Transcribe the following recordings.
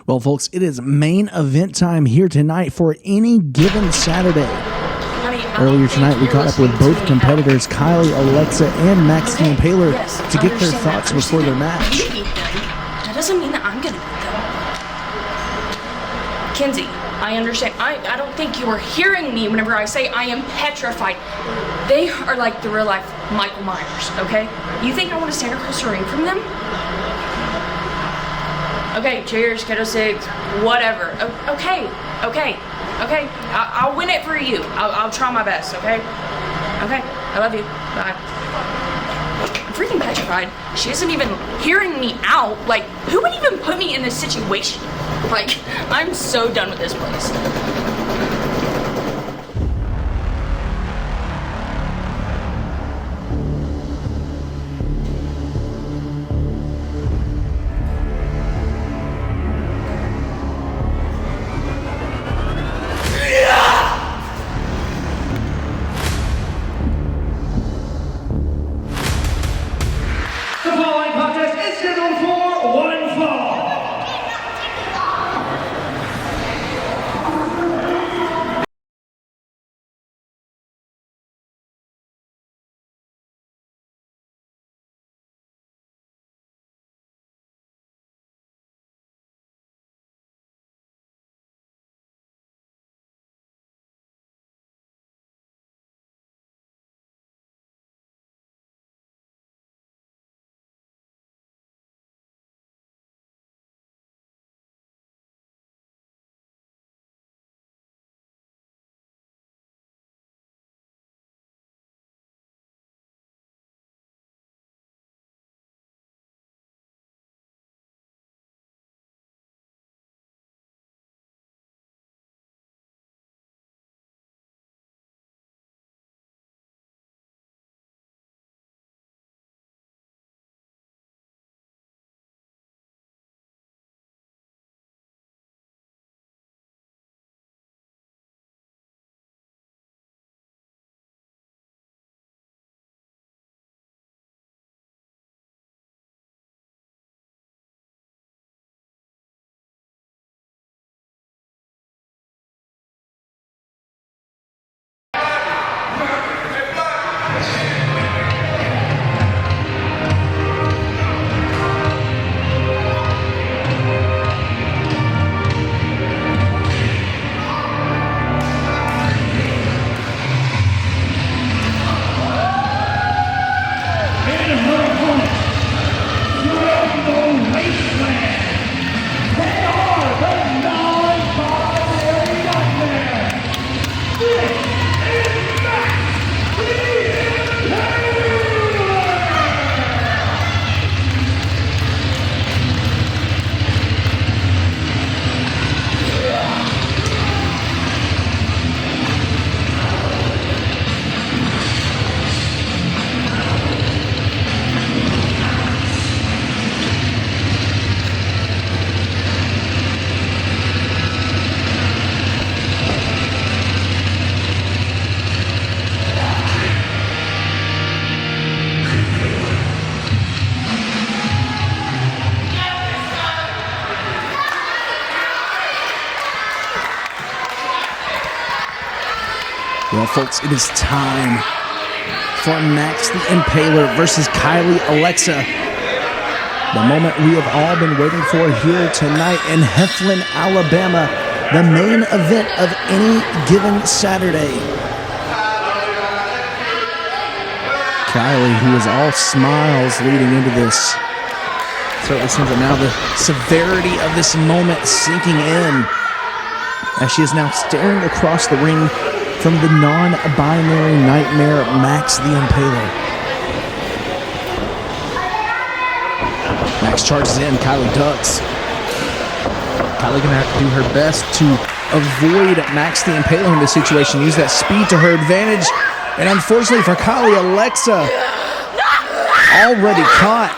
Well, folks, it is main event time here tonight for Any Given Saturday. Earlier tonight, we caught up with both competitors, Kylie, Alexa, and Max the Impaler, to get their thoughts before their match. You beat them. That doesn't mean that I'm gonna beat them. Kenzie, I understand. I don't think you were hearing me whenever I say I am petrified. They are like the real life Michael Myers, okay? You think I want to stand across the ring from them? Okay, cheers, Keto 6, whatever. Okay. I'll win it for you. I'll try my best, okay? Okay, I love you. Bye. I'm freaking petrified. She isn't even hearing me out. Like, who would even put me in this situation? Like, I'm so done with this place. Well, folks, it is time for Max the Impaler versus Kylie Alexa. The moment we have all been waiting for here tonight in Heflin, Alabama, the main event of Any Given Saturday. Kylie, who is all smiles leading into this, certainly seems that now the severity of this moment sinking in as she is now staring across the ring from the non-binary nightmare Max the Impaler. Max charges in, Kylie ducks. Kylie gonna have to do her best to avoid Max the Impaler in this situation, use that speed to her advantage, and unfortunately for Kylie, Alexa already caught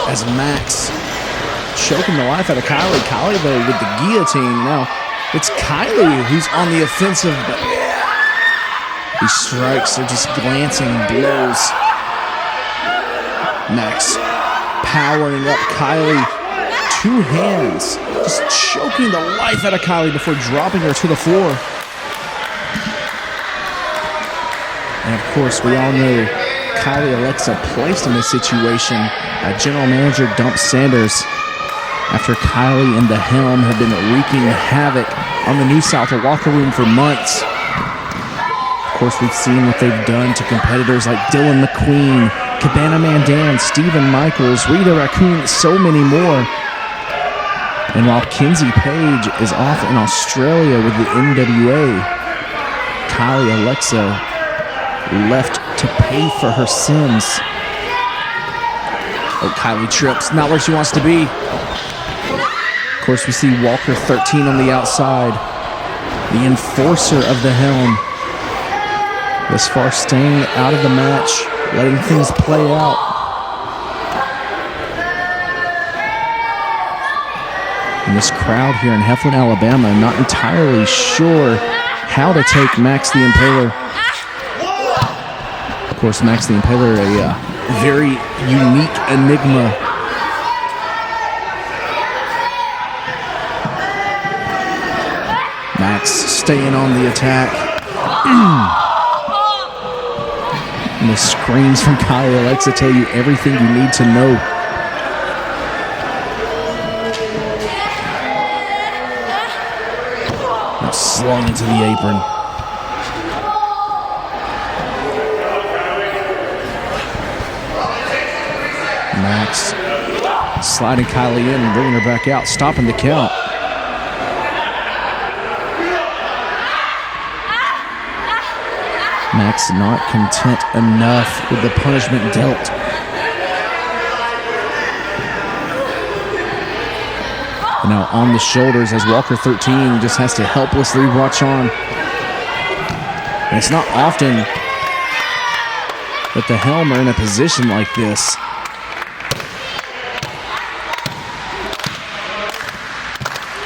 as Max choking the life out of Kylie. Kylie, though, with the guillotine. Now, it's Kylie who's on the offensive, but these strikes are just glancing blows. Max powering up Kylie 2 hands, just choking the life out of Kylie before dropping her to the floor. And of course, we all know Kylie Alexa placed in this situation. General Manager Dump Sanders, after Kylie and the Helm have been wreaking havoc on the New South locker room for months. Of course, we've seen what they've done to competitors like Dylan McQueen, Cabana Mandan, Stephen Michaels, Rita Raccoon, so many more. And while Kenzie Page is off in Australia with the NWA, Kylie Alexa left to pay for her sins. Oh, Kylie trips, not where she wants to be. Of course, we see Walker 13 on the outside, the enforcer of the Helm. Thus far, staying out of the match, letting things play out. And this crowd here in Heflin, Alabama, not entirely sure how to take Max the Impaler. Of course, Max the Impaler, a very unique enigma. Max staying on the attack. And the screams from Kylie Alexa tell you everything you need to know. Now slung into the apron. Max sliding Kylie in and bringing her back out, stopping the count. Max not content enough with the punishment dealt. And now on the shoulders as Walker 13 just has to helplessly watch on. And it's not often that the Helm are in a position like this.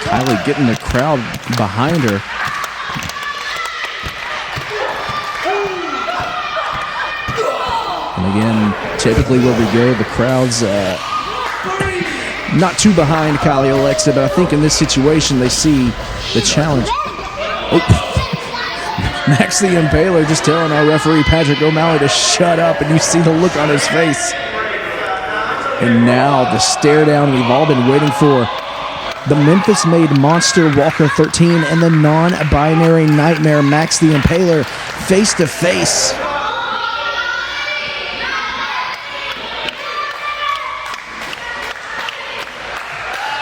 Kylie getting the crowd behind her. And again, typically where we go, the crowd's not too behind Kylie Alexa, but I think in this situation they see the challenge. Oh. Max the Impaler just telling our referee Patrick O'Malley to shut up, and you see the look on his face. And now the stare down we've all been waiting for. The Memphis-made monster Walker 13 and the non-binary nightmare Max the Impaler face to face.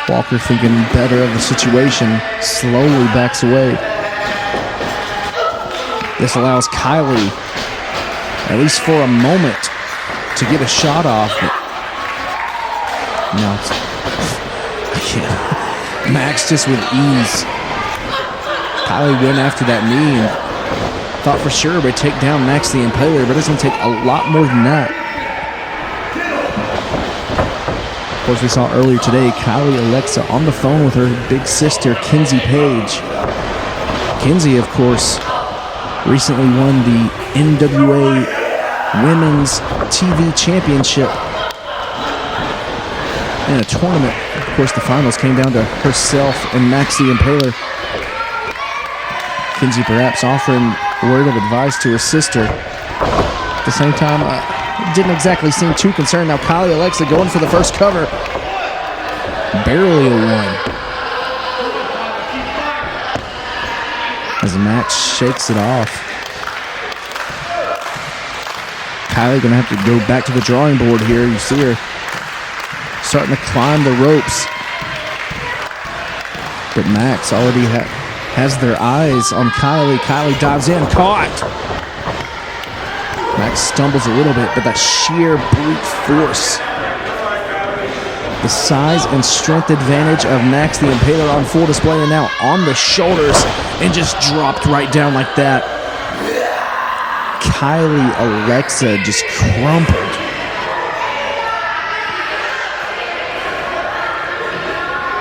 Walker, thinking better of the situation, slowly backs away. This allows Kylie, at least for a moment, to get a shot off. No, I can't. Max just with ease. Kylie went after that knee and thought for sure would take down Max the Impaler, but it's going to take a lot more than that. Of course, we saw earlier today Kylie Alexa on the phone with her big sister, Kenzie Page. Kenzie, of course, recently won the NWA Women's TV Championship in a tournament. Of course, the finals came down to herself and Max the Impaler. Kenzie perhaps offering a word of advice to her sister. At the same time, didn't exactly seem too concerned. Now Kylie Alexa going for the first cover. Barely a one. As Max shakes it off. Kylie going to have to go back to the drawing board here. You see her starting to climb the ropes. But Max already has their eyes on Kylie. Kylie dives in, caught. Max stumbles a little bit, but that sheer brute force. The size and strength advantage of Max the Impaler on full display, and now on the shoulders, and just dropped right down like that. Kylie Alexa just crumpled.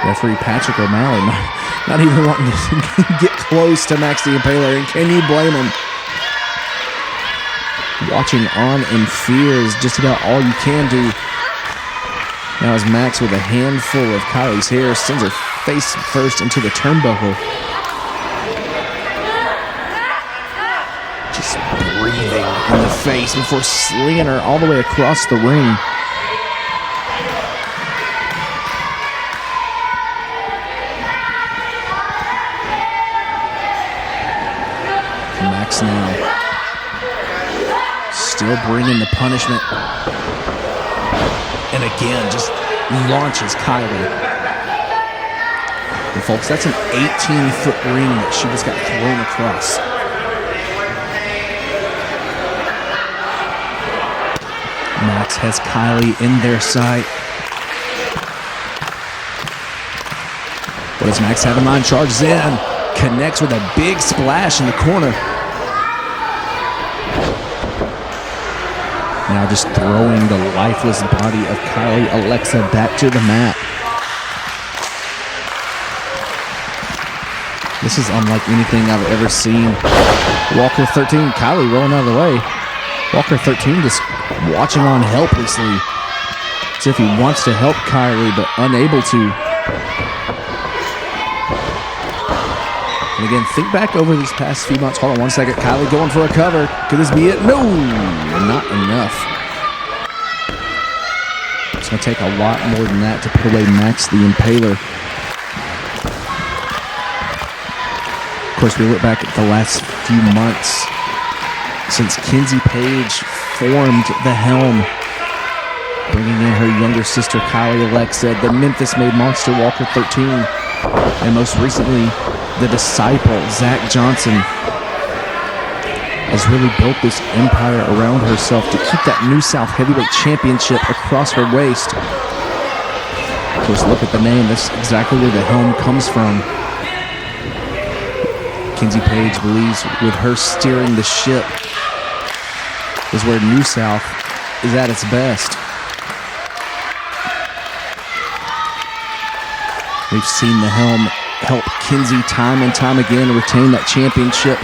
Referee Patrick O'Malley not even wanting to get close to Max the Impaler, and can you blame him? Watching on in fear is just about all you can do. Now as Max with a handful of Kylie's hair sends her face first into the turnbuckle. Just breathing in the face before slinging her all the way across the ring. Max now still bringing the punishment. And again, just launches Kylie. And folks, that's an 18-foot ring that she just got thrown across. Max has Kylie in their sight. What does Max have in mind? Charges in. Connects with a big splash in the corner. Now just throwing the lifeless body of Kylie Alexa back to the mat. This is unlike anything I've ever seen. Walker 13, Kylie rolling out of the way. Walker 13 just watching on helplessly. As if he wants to help Kylie, but unable to. And again, think back over these past few months. Hold on one second. Kylie going for a cover. Could this be it? No, not enough. It's going to take a lot more than that to put away Max the Impaler. Of course, we look back at the last few months since Kenzie Page formed the Helm, bringing in her younger sister Kylie Alexa, the Memphis-made monster Walker 13, and most recently, the disciple, Zach Johnson, has really built this empire around herself to keep that New South Heavyweight Championship across her waist. Of course, look at the name. That's exactly where the Helm comes from. Kenzie Page believes with her steering the ship is where New South is at its best. We've seen the Helm help Kenzie time and time again retain that championship,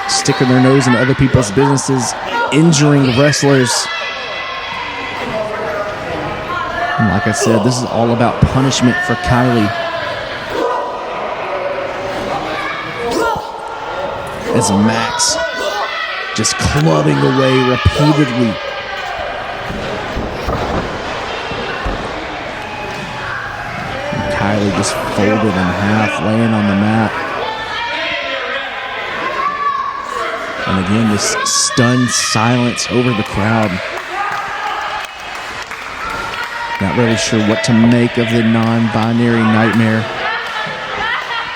sticking their nose into other people's businesses, injuring wrestlers. And like I said, this is all about punishment for Kylie. As Max just clubbing away repeatedly. Kylie just folded in half, laying on the mat. And again, this stunned silence over the crowd. Not really sure what to make of the non-binary nightmare.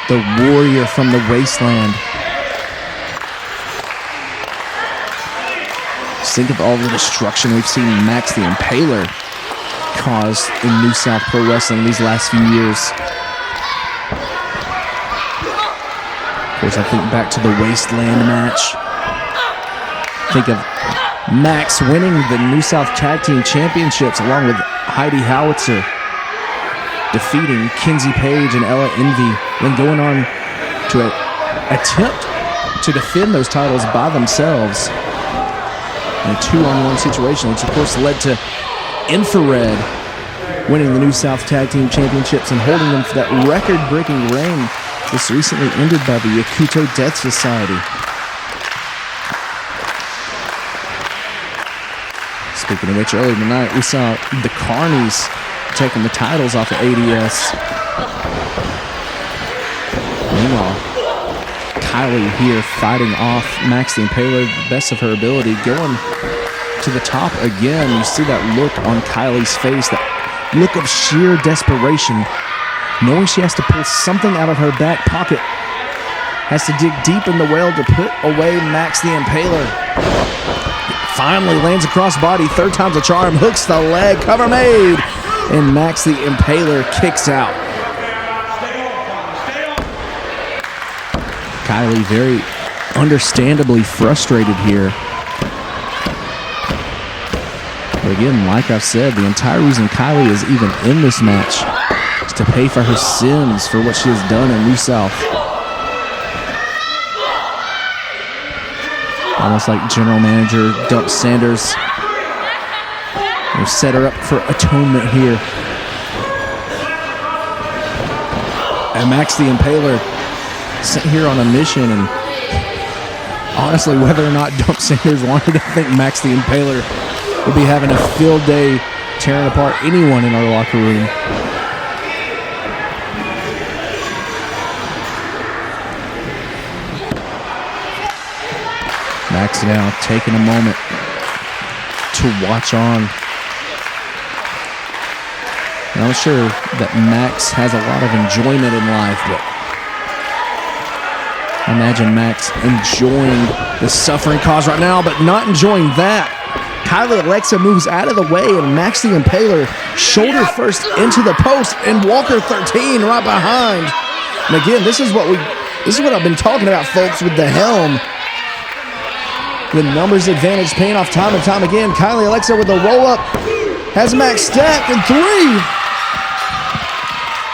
The warrior from the wasteland. Just think of all the destruction we've seen Max the Impaler caused in New South Pro Wrestling these last few years. Of course, I think back to the Wasteland match. Think of Max winning the New South Tag Team Championships along with Heidi Howitzer, defeating Kenzie Page and Ella Envy, then going on to attempt to defend those titles by themselves in a 2-on-1 situation, which of course led to Infrared winning the New South Tag Team Championships and holding them for that record-breaking reign just recently ended by the Yakuto Death Society. Speaking of which, earlier tonight we saw the Carnies taking the titles off of ADS. Meanwhile, Kylie here fighting off Max the Impaler, the best of her ability, going to the top again. You see that look on Kylie's face, that look of sheer desperation, knowing she has to pull something out of her back pocket, has to dig deep in the well to put away Max the Impaler. Finally lands across body, third time's a charm, hooks the leg, cover made, and Max the Impaler kicks out. Kylie very understandably frustrated here. But again, like I've said, the entire reason Kylie is even in this match is to pay for her sins for what she has done in New South. Almost like General Manager Dump Sanders We'll set her up for atonement here. And Max the Impaler sent here on a mission, and honestly, whether or not Dump Sanders wanted, I think Max the Impaler would be having a field day tearing apart anyone in our locker room. Max now taking a moment to watch on. And I'm sure that Max has a lot of enjoyment in life, but I imagine Max enjoying the suffering caused right now, but not enjoying that. Kylie Alexa moves out of the way, and Max the Impaler shoulder first into the post, and Walker 13 right behind. And again, this is what I've been talking about, folks, with the helm. The numbers advantage paying off time and time again. Kylie Alexa with a roll up has Max stacked and 3.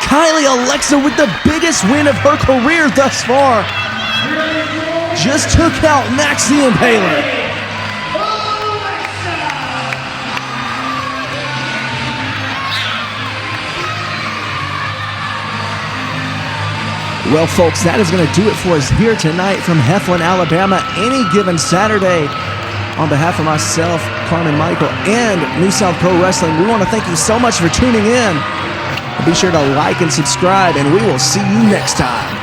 Kylie Alexa with the biggest win of her career thus far. Just took out Max the Impaler. Well, folks, that is going to do it for us here tonight from Heflin, Alabama. Any given Saturday. On behalf of myself, Carmen, Michael, and New South Pro Wrestling, we want to thank you so much for tuning in. Be sure to like and subscribe, and we will see you next time.